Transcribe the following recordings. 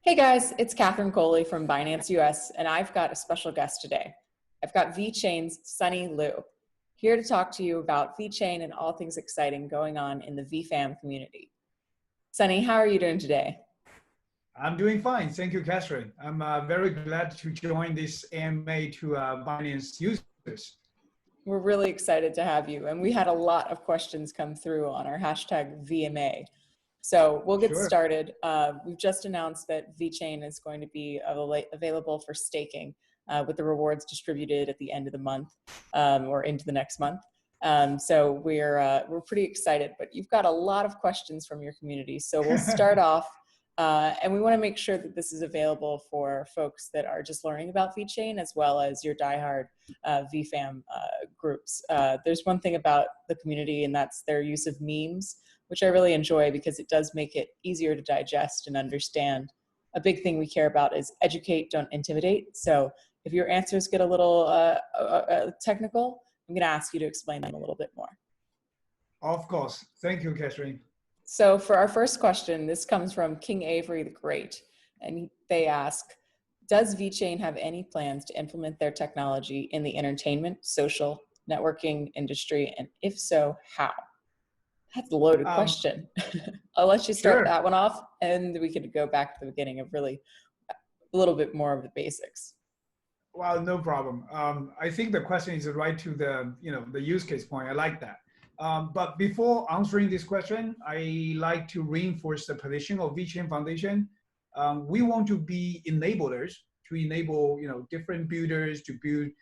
Hey guys, it's Catherine Coley from Binance US, and I've got a special guest today. I've got VeChain's Sunny Lu here to talk to you about VeChain and all things exciting going on in the VFam community. Sunny, how are you doing today? I'm doing fine. Thank you, Catherine. I'm very glad to join this AMA to Binance users. We're really excited to have you, and we had a lot of questions come through on our hashtag VMA. So we'll get Sure. started. We've just announced that VeChain is going to be available for staking with the rewards distributed at the end of the month or into the next month. So we're pretty excited, but you've got a lot of questions from your community. So we'll start off, and we want to make sure that this is available for folks that are just learning about VeChain as well as your diehard VFam groups. There's one thing about the community, and that's their use of memes, which I really enjoy because it does make it easier to digest and understand. A big thing we care about is educate, don't intimidate. So if your answers get a little technical, I'm gonna ask you to explain them a little bit more. Of course. Thank you, Catherine. So for our first question, this comes from King Avery the Great, and they ask, does VeChain have any plans to implement their technology in the entertainment, social, networking industry, and if so, how? That's a loaded question. I'll let you start that one off, and we could go back to the beginning of really a little bit more of the basics. Well, no problem. I think the question is right to the use case point. I like that. But before answering this question, I like to reinforce the position of VeChain Foundation. We want to be enablers to enable different builders to build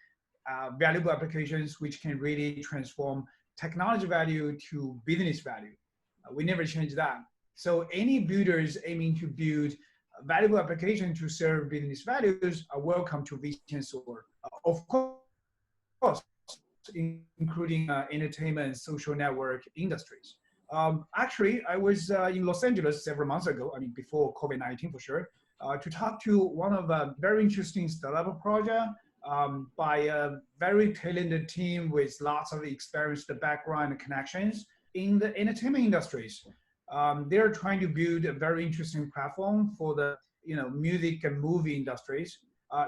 valuable applications which can really transform technology value to business value. We never change that. So any builders aiming to build a valuable application to serve business values are welcome to VeChain Store. Of course, including entertainment, social network industries. Actually, I was in Los Angeles several months ago, before COVID-19 for sure, to talk to one of a very interesting startup project by a very talented team with lots of experience, the background and connections in the entertainment industries. They're trying to build a very interesting platform for the music and movie industries.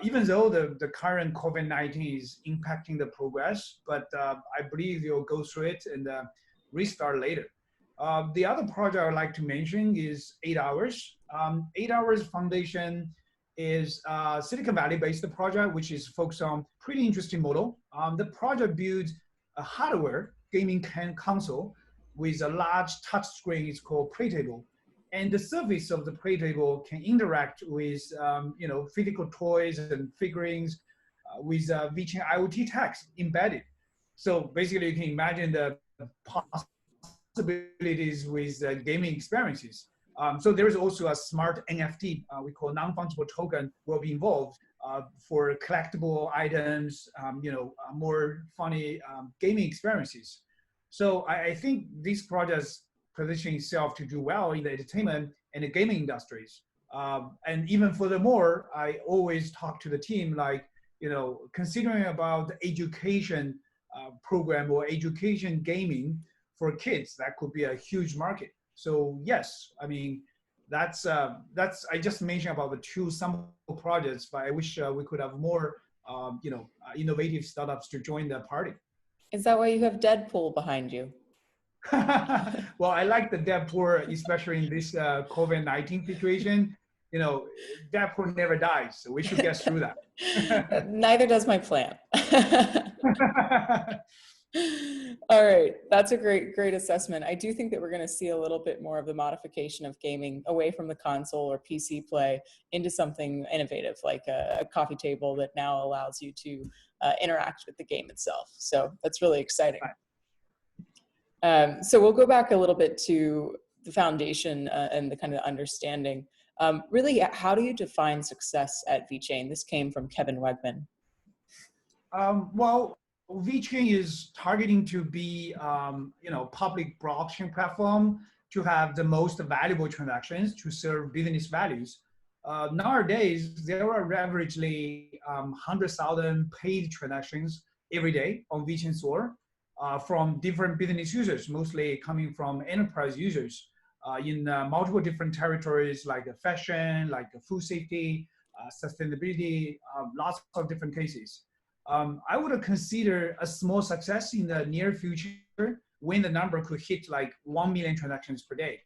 Even though the current COVID-19 is impacting the progress, but I believe they'll go through it and restart later. The other project I'd like to mention is 8 Hours. 8 Hours Foundation is a Silicon Valley-based project, which is focused on pretty interesting model. The project builds a hardware gaming console with a large touch screen. It's called Playtable. And the surface of the Playtable can interact with physical toys and figurines with VeChain IoT text embedded. So basically, you can imagine the possibilities with gaming experiences. So there is also a smart NFT, we call non-fungible token, will be involved for collectible items, more funny gaming experiences. So I think these projects position itself to do well in the entertainment and the gaming industries. And even furthermore, I always talk to the team considering about the education program or education gaming for kids, that could be a huge market. So yes, that's I just mentioned about the two sample projects, but I wish we could have more innovative startups to join the party. Is that why you have Deadpool behind you? Well, I like the Deadpool, especially in this COVID-19 situation. Deadpool never dies, so we should get through that. Neither does my plan. All right, that's a great assessment. I do think that we're going to see a little bit more of the modification of gaming away from the console or PC play into something innovative, like a coffee table that now allows you to interact with the game itself. So that's really exciting. So we'll go back a little bit to the foundation and the kind of understanding. Really, how do you define success at VeChain? This came from Kevin Wegman. Well, VeChain is targeting to be, public blockchain platform to have the most valuable transactions to serve business values. Nowadays, there are averagely 100,000 paid transactions every day on VeChain Store from different business users, mostly coming from enterprise users. in multiple different territories like fashion, like food safety, sustainability, lots of different cases. I would consider a small success in the near future when the number could hit like 1 million transactions per day.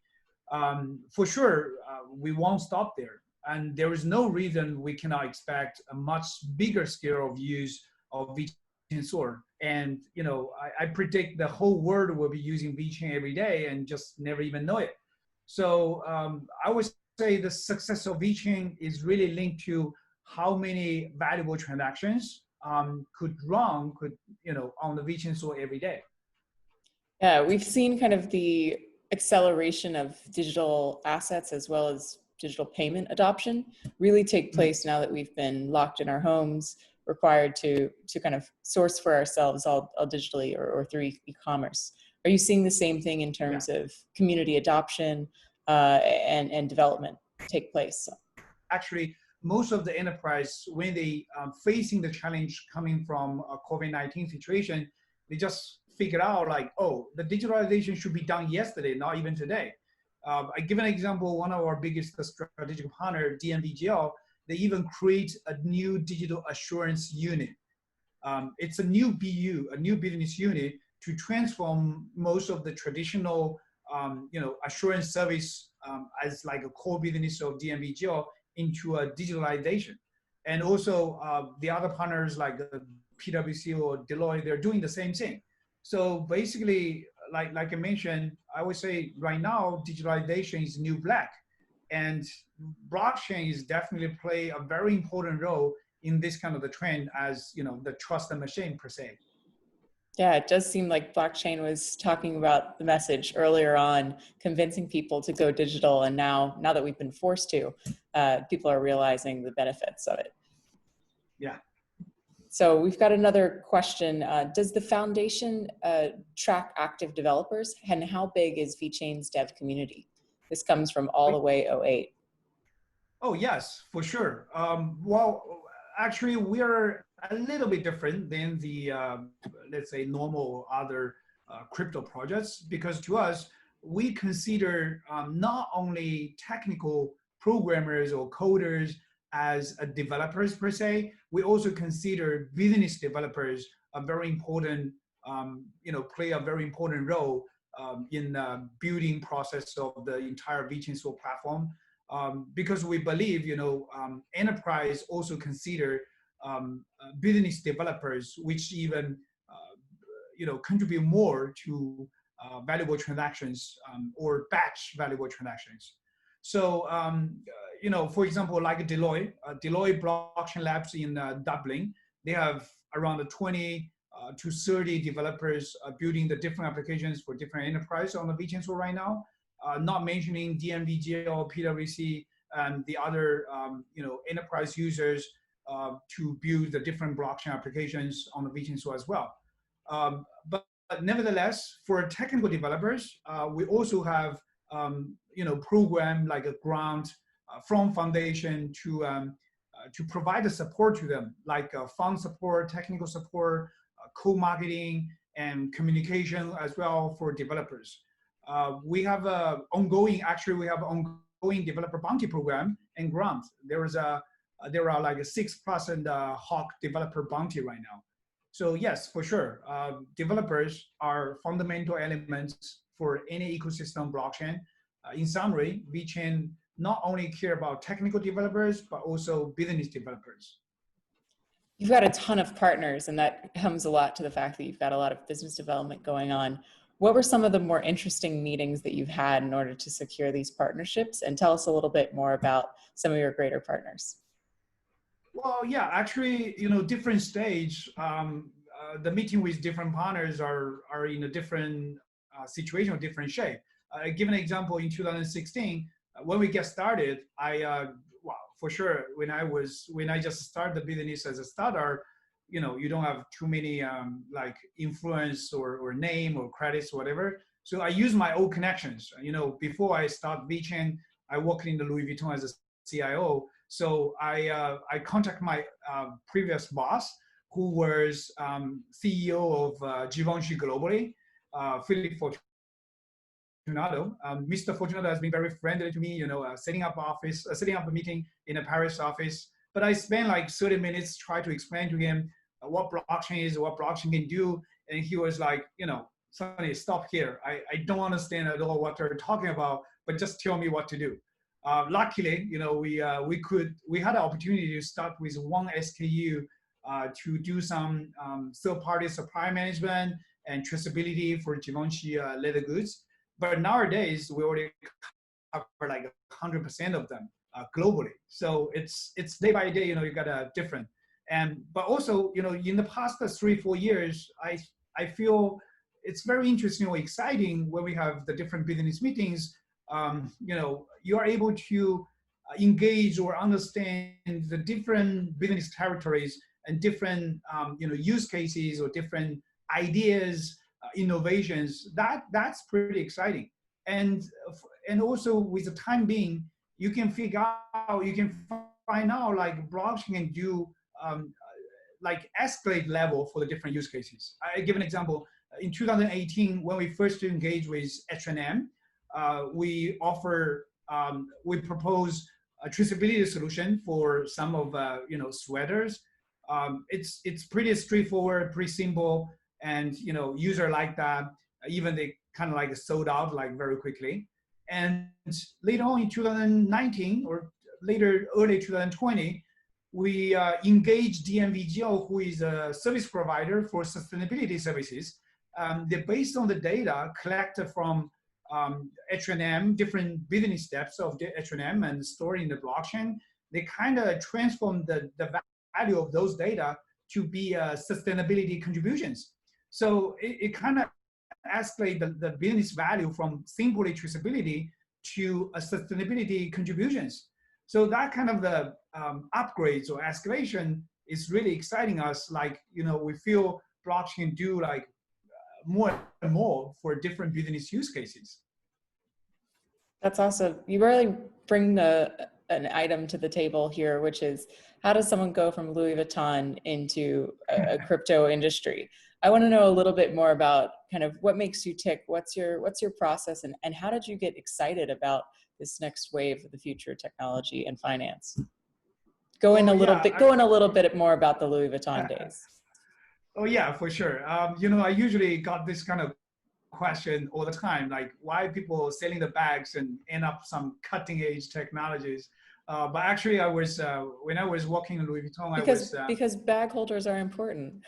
For sure, we won't stop there. And there is no reason we cannot expect a much bigger scale of use of VeChain Sword. And I predict the whole world will be using VeChain every day and just never even know it. So I would say the success of VeChain is really linked to how many valuable transactions could run on the VeChain Sword every day. Yeah, we've seen kind of the acceleration of digital assets as well as digital payment adoption really take place now that we've been locked in our homes, required to kind of source for ourselves all digitally or through e-commerce. Are you seeing the same thing in terms of community adoption and development take place? Actually, most of the enterprise, when they facing the challenge coming from a COVID-19 situation, they just figured out like, oh, the digitalization should be done yesterday, not even today. I give an example, one of our biggest strategic partner, DNVGL, they even create a new digital assurance unit. It's a new BU, a new business unit to transform most of the traditional assurance service as like a core business of DNVGL into a digitalization. And also the other partners like PwC or Deloitte, they're doing the same thing. So basically, like I mentioned, I would say right now, digitalization is new black. And blockchain is definitely play a very important role in this kind of the trend as, the trust machine per se. Yeah, it does seem like blockchain was talking about the message earlier on, convincing people to go digital. And now that we've been forced to, people are realizing the benefits of it. Yeah. So we've got another question. Does the foundation track active developers, and how big is VeChain's dev community? This comes from all the way 08. Oh, yes, for sure. Well, actually, we are a little bit different than the, let's say, normal other crypto projects, because to us, we consider not only technical programmers or coders as developers per se, we also consider business developers a very important, play a very important role in building process of the entire VeChain Sword platform. Because we believe, enterprise also consider business developers, which even, contribute more to valuable transactions or batch valuable transactions. So, for example, like Deloitte Blockchain Labs in Dublin, they have around 20 to 30 developers building the different applications for different enterprise on the VeChain Sword right now. Not mentioning DNVGL, PwC, and the other enterprise users to build the different blockchain applications on the VeChain Sword as well. But nevertheless, for technical developers, we also have program like a grant from foundation to provide the support to them, like fund support, technical support, co-marketing, and communication as well for developers. We have ongoing developer bounty program and grant. There are like a 6% Hawk developer bounty right now. So yes, for sure, developers are fundamental elements for any ecosystem blockchain. In summary, VeChain not only care about technical developers, but also business developers. You've got a ton of partners, and that comes a lot to the fact that you've got a lot of business development going on. What were some of the more interesting meetings that you've had in order to secure these partnerships? And tell us a little bit more about some of your greater partners. Well, yeah, actually, different stage. The meeting with different partners are in a different situation or different shape. Give an example, in 2016, when we get started, for sure, when I just started the business as a starter, you don't have too many like influence or name or credits or whatever. So I use my old connections. Before I start VeChain, I worked in the Louis Vuitton as a CIO. So I contact my previous boss, who was CEO of Givenchy globally, Philippe Fortuny. Fortunato. Mr. Fortunato has been very friendly to me, setting up a meeting in a Paris office. But I spent like 30 minutes trying to explain to him what blockchain is, what blockchain can do. And he was like, Sonny, stop here. I don't understand at all what they're talking about, but just tell me what to do. Luckily, we had an opportunity to start with one SKU to do some third-party supply management and traceability for Givenchy leather goods. But nowadays, we already cover like 100% of them globally. So it's day by day, you got a different. But also, in the past 3-4 years, I feel it's very interesting or exciting when we have the different business meetings. You are able to engage or understand the different business territories and different use cases or different ideas, innovations. That's pretty exciting. And also with the time being, you can find out like blockchain can do like escalate level for the different use cases. I give an example. In 2018, when we first engaged with H&M, we propose a traceability solution for some of sweaters. It's pretty straightforward, pretty simple, and user like that. Even they kind of like sold out like very quickly. And later on in 2019 or early 2020, we engaged DMVGO, who is a service provider for sustainability services. They're based on the data collected from H&M, different business steps of the H&M and stored in the blockchain. They kind of transform the value of those data to be sustainability contributions. So it kind of escalate the business value from simply traceability to a sustainability contributions. So that kind of the upgrades or escalation is really exciting us. Like, we feel blockchain do like more and more for different business use cases. That's awesome. You really bring an item to the table here, which is how does someone go from Louis Vuitton into a crypto industry? I want to know a little bit more about kind of what makes you tick. What's your process, and how did you get excited about this next wave of the future of technology and finance? Go in a little bit more about the Louis Vuitton days. Oh yeah, for sure. I usually got this kind of question all the time, like why people selling the bags and end up some cutting edge technologies. But actually, I was when I was working in Louis Vuitton, because bag holders are important.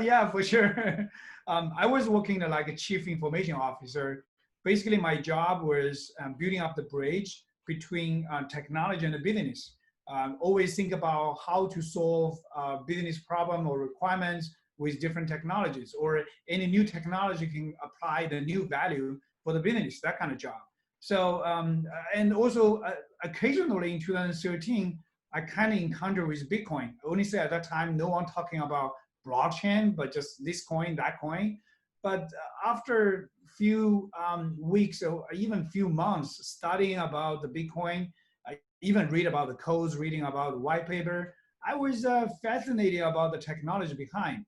Yeah, for sure. I was working like a chief information officer. Basically, my job was building up the bridge between technology and the business. Always think about how to solve business problem or requirements with different technologies, or any new technology can apply the new value for the business, that kind of job. So, and also occasionally in 2013, I kind of encountered with Bitcoin. I only say at that time, no one talking about blockchain, but just this coin, that coin. But after few weeks or even few months studying about the Bitcoin, I even read about the codes, reading about the white paper, I was fascinated about the technology behind.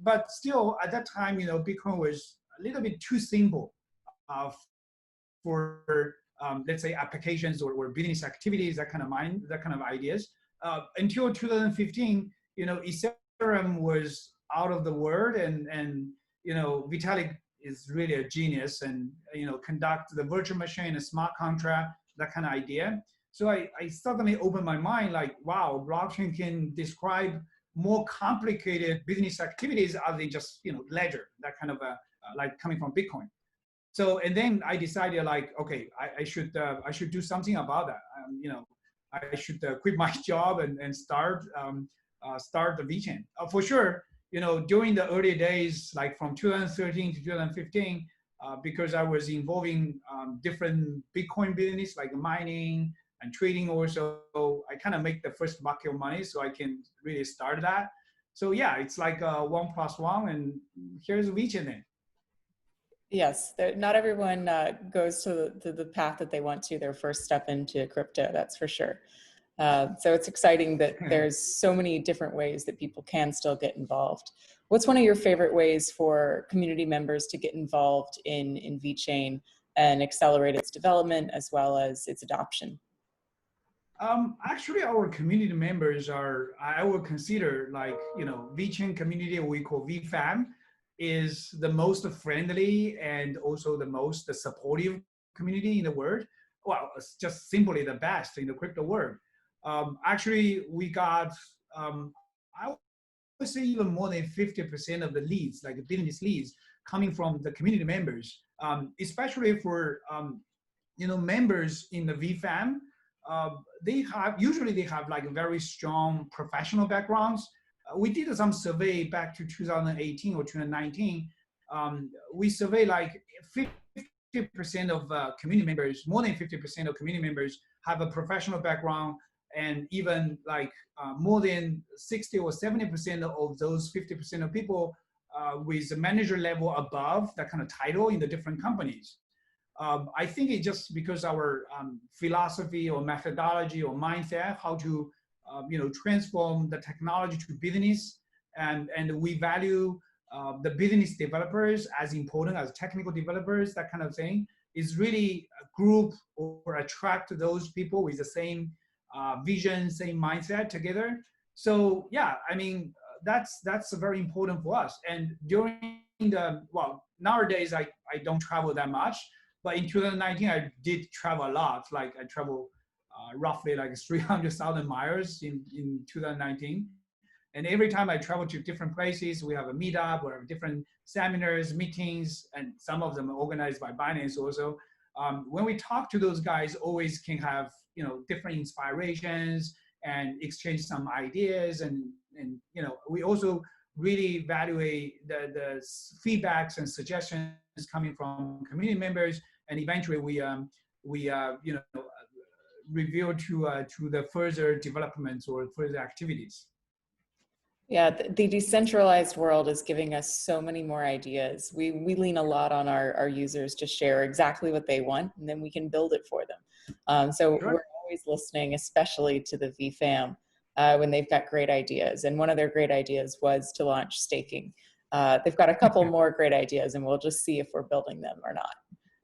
But still, at that time, Bitcoin was a little bit too simple for, let's say, applications or business activities, that kind of ideas. Until 2015, Ethereum was out of the world, and Vitalik is really a genius, and conduct the virtual machine, a smart contract, that kind of idea. So I suddenly opened my mind, like, wow, blockchain can describe more complicated business activities other than just ledger, that kind of like coming from Bitcoin. So, and then I decided, like, okay, I should do something about that. I should quit my job and start the VeChain. For sure, during the early days, like from 2013 to 2015, because I was involving different Bitcoin business like mining and trading also, I kind of make the first bucket of money so I can really start that. So yeah, it's like 1 + 1, and here's VeChain then. Yes, not everyone goes to the path that they want to, their first step into crypto, that's for sure. So it's exciting that there's so many different ways that people can still get involved. What's one of your favorite ways for community members to get involved in VeChain and accelerate its development as well as its adoption? Actually, our community members are, I would consider like, VeChain community, we call VFam, is the most friendly and also the most supportive community in the world. Well, it's just simply the best in the crypto world. Actually, we got, I would say even more than 50% of the leads, like business leads, coming from the community members, especially for, members in the VFam. They have like very strong professional backgrounds. We did some survey back to 2018 or 2019. We survey like 50% of community members, more than 50% of community members have a professional background, and even like more than 60 or 70% of those 50% of people with the manager level above that kind of title in the different companies. I think it's just because our philosophy or methodology or mindset, how to transform the technology to business, and we value the business developers as important as technical developers, that kind of thing, is really a group or attract those people with the same vision, same mindset together. So yeah, I mean, that's very important for us. And during nowadays I don't travel that much. But in 2019, I did travel a lot. Like I traveled roughly like 300,000 miles in 2019. And every time I travel to different places, we have a meetup or different seminars, meetings, and some of them are organized by Binance also. When we talk to those guys, always can have different inspirations and exchange some ideas, and we also really evaluate the feedbacks and suggestions coming from community members, and eventually we reveal to the further developments or further activities. Yeah, the decentralized world is giving us so many more ideas. We lean a lot on our users to share exactly what they want, and then we can build it for them. So Sure. we're always listening, especially to the VFam when they've got great ideas. And one of their great ideas was to launch staking. They've got a couple more great ideas, and we'll just see if we're building them or not.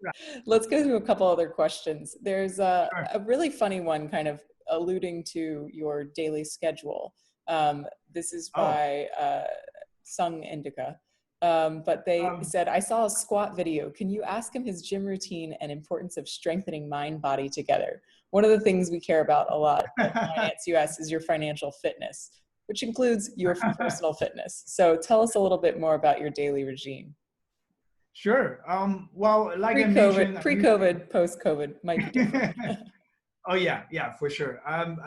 Right. Let's go through a couple other questions. There's Sure. a really funny one kind of alluding to your daily schedule. This is by Sung Indica. But they said, I saw a squat video. Can you ask him his gym routine and importance of strengthening mind, body together? One of the things we care about a lot at Finance US is your financial fitness, which includes your personal fitness. So tell us a little bit more about your daily regime. Sure. Well, like I mentioned, pre-COVID, post-COVID might be different. Oh yeah, for sure.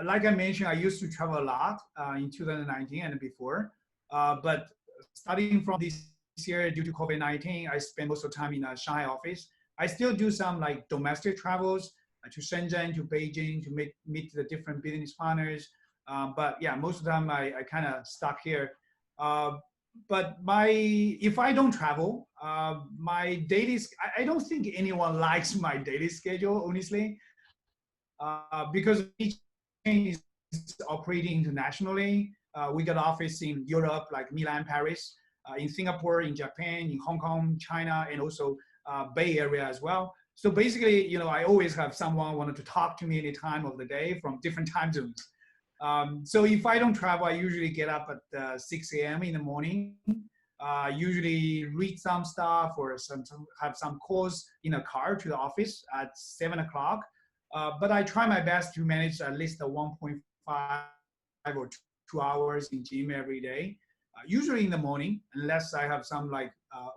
Like I mentioned, I used to travel a lot in 2019 and before, but starting from this year due to COVID-19, I spend most of the time in a Shanghai office. I still do some like domestic travels to Shenzhen, to Beijing, to meet the different business partners. But yeah, most of the time I kind of stuck here. But if I don't travel, my daily, I don't think anyone likes my daily schedule, honestly. Because VeChain is operating internationally. We got office in Europe, like Milan, Paris, in Singapore, in Japan, in Hong Kong, China, and also Bay Area as well. So basically, I always have someone wanted to talk to me any time of the day from different time zones. So if I don't travel, I usually get up at 6 a.m. in the morning. Usually read some stuff or have some calls in a car to the office at 7 o'clock. But I try my best to manage at least a 1.5 or 2 hours in gym every day, usually in the morning, unless I have some like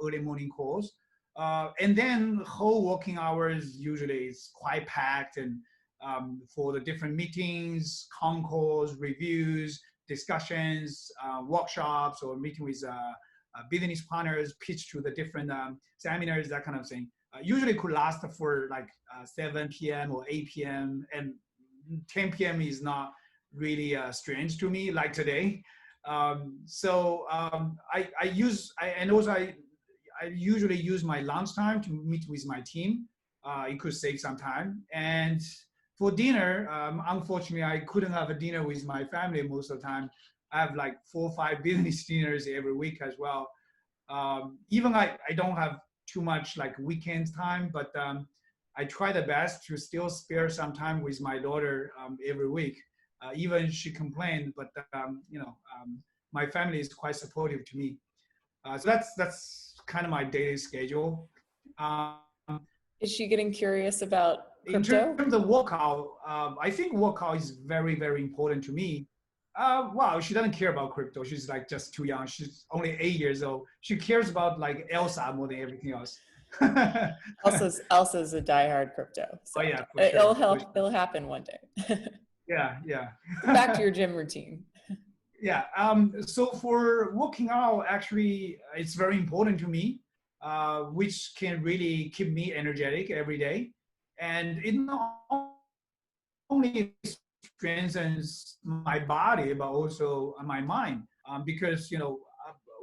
early morning calls. And then whole working hours usually is quite packed, and for the different meetings, con calls, reviews, discussions, workshops, or meeting with business partners, pitch to the different seminars, that kind of thing. Usually could last for like 7 p.m. or 8 p.m. and 10 p.m. is not really strange to me, like today. So I usually use my lunchtime to meet with my team. It could save some time. And For dinner, unfortunately, I couldn't have a dinner with my family most of the time. I have like 4 or 5 business dinners every week as well. Even I don't have too much like weekend time, but I try the best to still spare some time with my daughter every week. Even she complained, but my family is quite supportive to me. So that's kind of my daily schedule. Um, Is she getting curious about in crypto? terms of workout, I think workout is very, very important to me. Wow, she doesn't care about crypto. She's like just too young. She's only 8 years old. She cares about like Elsa more than everything else. Oh Elsa's a diehard crypto, so yeah, for it'll sure. For help. sure. It'll happen one day. Yeah, yeah. Back to your gym routine. Yeah. So for working out, actually, it's very important to me, which can really keep me energetic every day, and it not only strengthens my body but also my mind, because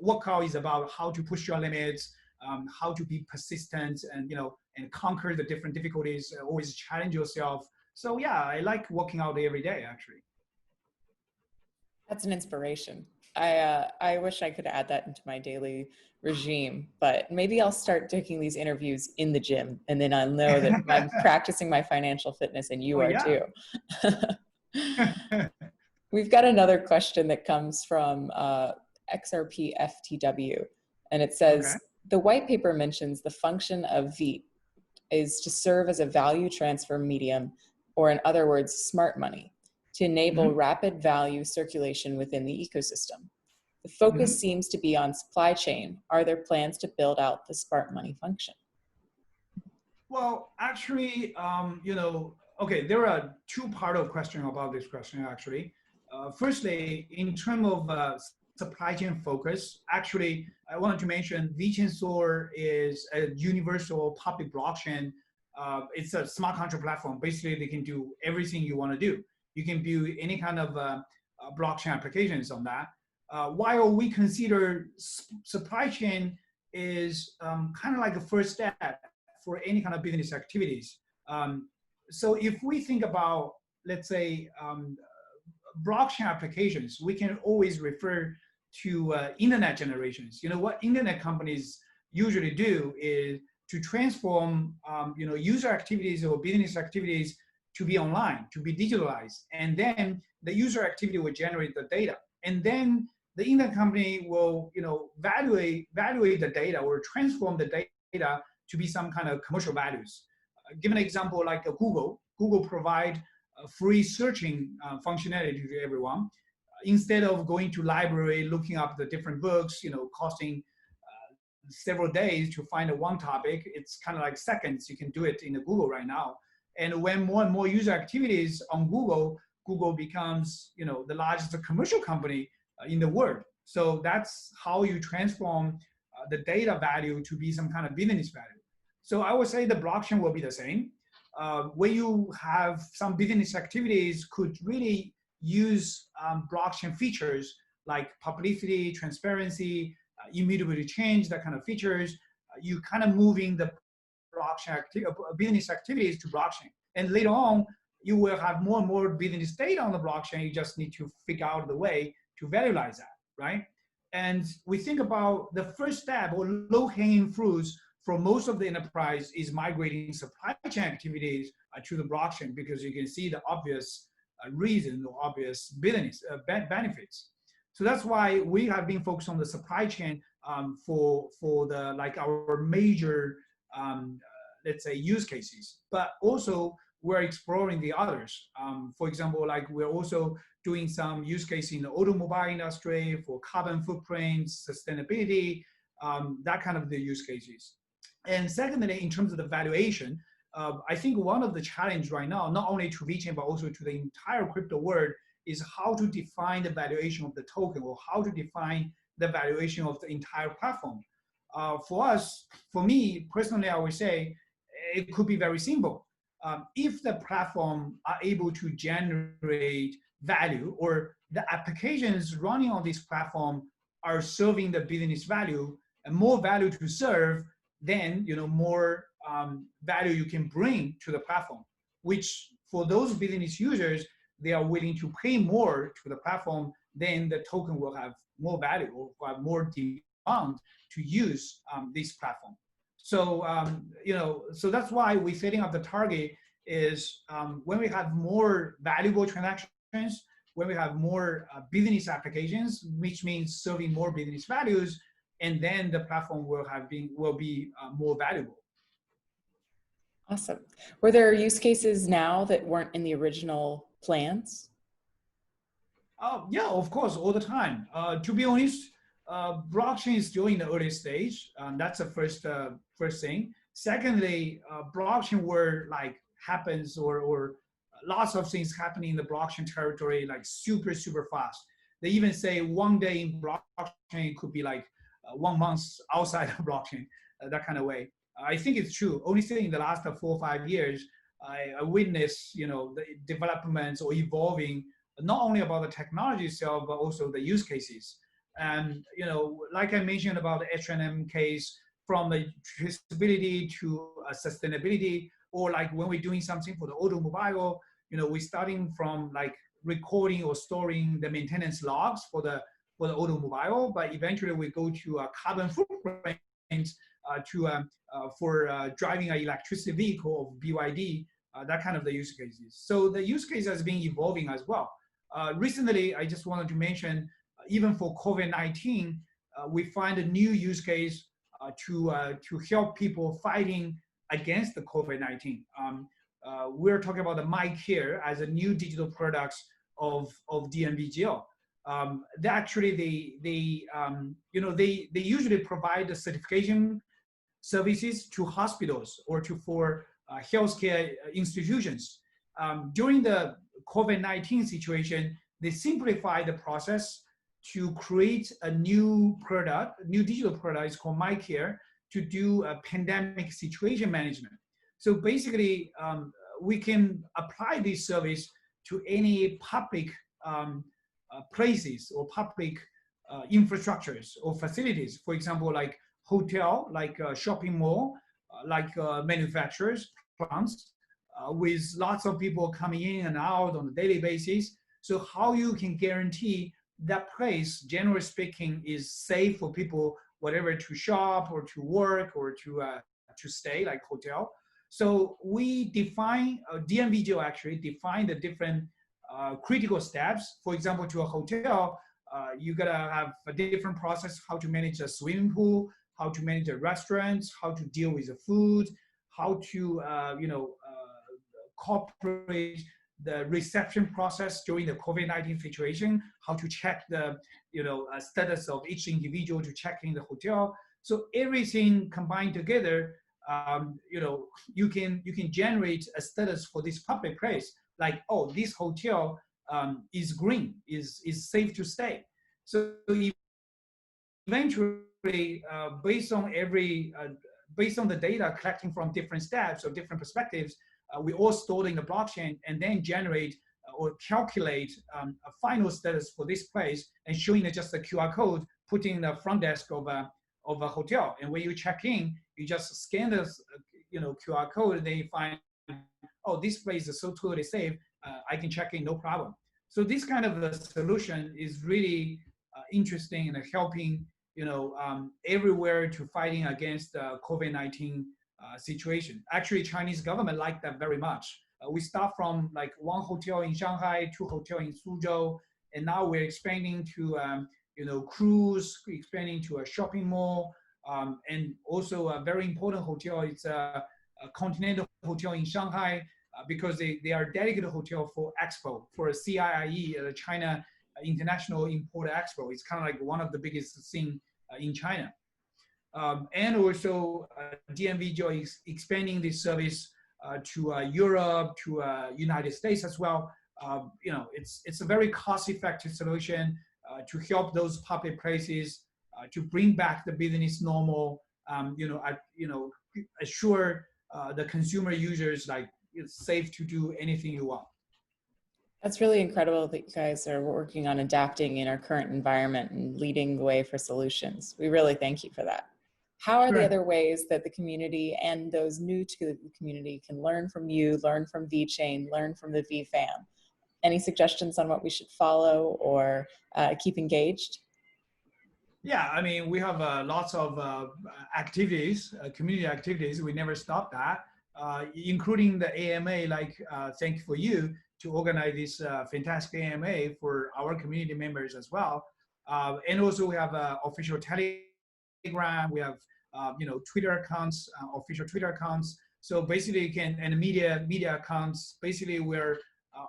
workout is about how to push your limits, how to be persistent, and and conquer the different difficulties, always challenge yourself. So yeah, I like working out every day actually. That's an inspiration. I wish I could add that into my daily regime, but maybe I'll start taking these interviews in the gym, and then I'll know that I'm practicing my financial fitness, and you Oh are yeah. too. We've got another question that comes from XRP FTW, and it Okay. says, the white paper mentions the function of VEET is to serve as a value transfer medium, or in other words, smart money, to enable Mm-hmm. rapid value circulation within the ecosystem. The Mm-hmm. focus seems to be on supply chain. Are there plans to build out the smart money function? Well, actually, okay, there are two part of question about this question actually. Firstly, in terms of supply chain focus, actually, I wanted to mention VeChain Store is a universal public blockchain. It's a smart contract platform. Basically, they can do everything you want to do. You can build any kind of blockchain applications on that. While we consider supply chain is kind of like a first step for any kind of business activities. So if we think about, let's say, blockchain applications, we can always refer to internet generations. What internet companies usually do is to transform user activities or business activities to be online, to be digitalized. And then the user activity will generate the data. And then the internet company will evaluate the data or transform the data to be some kind of commercial values. Give an example like Google. Google provide free searching functionality to everyone. Instead of going to library, looking up the different books, costing several days to find a one topic, it's kind of like seconds. You can do it in the Google right now. And when more and more user activities on Google, Google becomes the largest commercial company in the world. So that's how you transform the data value to be some kind of business value. So I would say the blockchain will be the same. When you have some business activities could really use blockchain features like publicity, transparency, immutability change, that kind of features, you kind of moving the blockchain business activities to blockchain. And later on, you will have more and more business data on the blockchain. You just need to figure out the way to valuize that, right? And we think about the first step or low-hanging fruits for most of the enterprise is migrating supply chain activities to the blockchain, because you can see the obvious reason or obvious business benefits. So that's why we have been focused on the supply chain for the like our major let's say use cases, but also we're exploring the others. For example, like we're also doing some use case in the automobile industry for carbon footprints, sustainability, that kind of the use cases. And secondly, in terms of the valuation, I think one of the challenge right now, not only to VeChain, but also to the entire crypto world, is how to define the valuation of the token, or how to define the valuation of the entire platform. For us, for me personally, I would say it could be very simple. If the platform are able to generate value, or the applications running on this platform are serving the business value, and more value to serve, then more value you can bring to the platform, which for those business users, they are willing to pay more to the platform, then the token will have more value or have more demand to use this platform. So, so that's why we're setting up the target is when we have more valuable transactions, when we have more business applications, which means serving more business values, and then the platform will be more valuable. Awesome. Were there use cases now that weren't in the original plans? Yeah, of course, all the time. To be honest, blockchain is still in the early stage. That's the first thing. Secondly, blockchain where like happens or lots of things happening in the blockchain territory like super fast. They even say one day in blockchain could be like 1 month outside of blockchain, that kind of way. I think it's true. Only thing in the last 4 or 5 years, I witnessed, the developments or evolving not only about the technology itself, but also the use cases. And, like I mentioned about the H&M case, from the traceability to sustainability, or like when we're doing something for the automobile, we're starting from like recording or storing the maintenance logs for the automobile, but eventually we go to a carbon footprint for driving an electricity vehicle of BYD, that kind of the use cases. So the use case has been evolving as well. Recently, I just wanted to mention, even for COVID-19, we find a new use case to help people fighting against the COVID-19. We're talking about the MyCare as a new digital products of DNVGL. They usually provide the certification services to hospitals or for healthcare institutions. During the COVID-19 situation, they simplify the process to create a new digital product. It's called MyCare, to do a pandemic situation management. So basically, we can apply this service to any public places or public infrastructures or facilities. For example, like hotel, like shopping mall, like manufacturers, plants, with lots of people coming in and out on a daily basis. So how you can guarantee that place, generally speaking, is safe for people, whatever, to shop or to work or to stay, like hotel. So we define, DNVGO actually define the different critical steps. For example, to a hotel, you gotta have a different process, how to manage a swimming pool, how to manage a restaurant, how to deal with the food, how to cooperate the reception process during the COVID-19 situation, how to check the status of each individual to check in the hotel. So everything combined together, you can generate a status for this public place, like, oh, this hotel is green, is safe to stay. So eventually, based on the data collecting from different steps or different perspectives, we all store in the blockchain and then generate or calculate a final status for this place and showing it just a QR code, putting in the front desk of a hotel. And when you check in, you just scan this QR code and then you find, oh, this place is so totally safe, I can check in, no problem. So this kind of a solution is really interesting and helping everywhere to fighting against COVID-19 situation. Actually, Chinese government liked that very much. We start from like 1 hotel in Shanghai, 2 hotels in Suzhou, and now we're expanding to cruise, expanding to a shopping mall, and also a very important hotel. It's a continental hotel in Shanghai because they are dedicated hotel for Expo, for a CIIE, the China International Import Expo. It's kind of like one of the biggest thing in China. And also DNVGO is expanding this service to Europe, to United States as well. It's a very cost-effective solution to help those public places to bring back the business normal. Assure the consumer users like it's safe to do anything you want. That's really incredible that you guys are working on adapting in our current environment and leading the way for solutions. We really thank you for that. how are the Sure. other ways that the community and those new to the community can learn from you, learn from VeChain, learn from the VFam? Any suggestions on what we should follow or keep engaged? Yeah, I mean, we have lots of activities, community activities. We never stop that, including the AMA. Like, thank you for you to organize this fantastic AMA for our community members as well. And also, we have official Telegram. We have Twitter accounts, official Twitter accounts. So basically, you can and media accounts. Basically, we're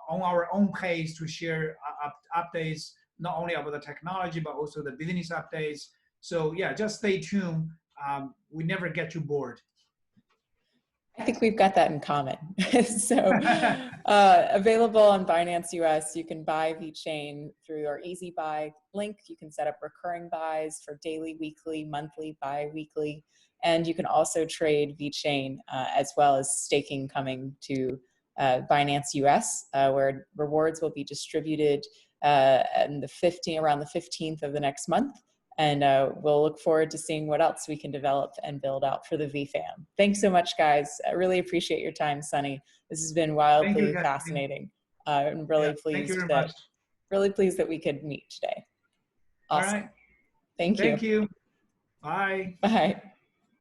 on our own page to share updates not only about the technology, but also the business updates. So yeah, just stay tuned. We never get you bored. I think we've got that in common. So available on Binance US, you can buy VeChain through our Easy Buy link. You can set up recurring buys for daily, weekly, monthly, bi-weekly. And you can also trade VeChain as well as staking coming to Binance US, where rewards will be distributed around the 15th of the next month. And we'll look forward to seeing what else we can develop and build out for the VFam. Thanks so much, guys. I really appreciate your time, Sunny. This has been Thank you, wildly Kathleen. fascinating. I'm really Thank you pleased very much. that we could meet today. All Awesome. right. Thank you. Thank you. Bye. Bye.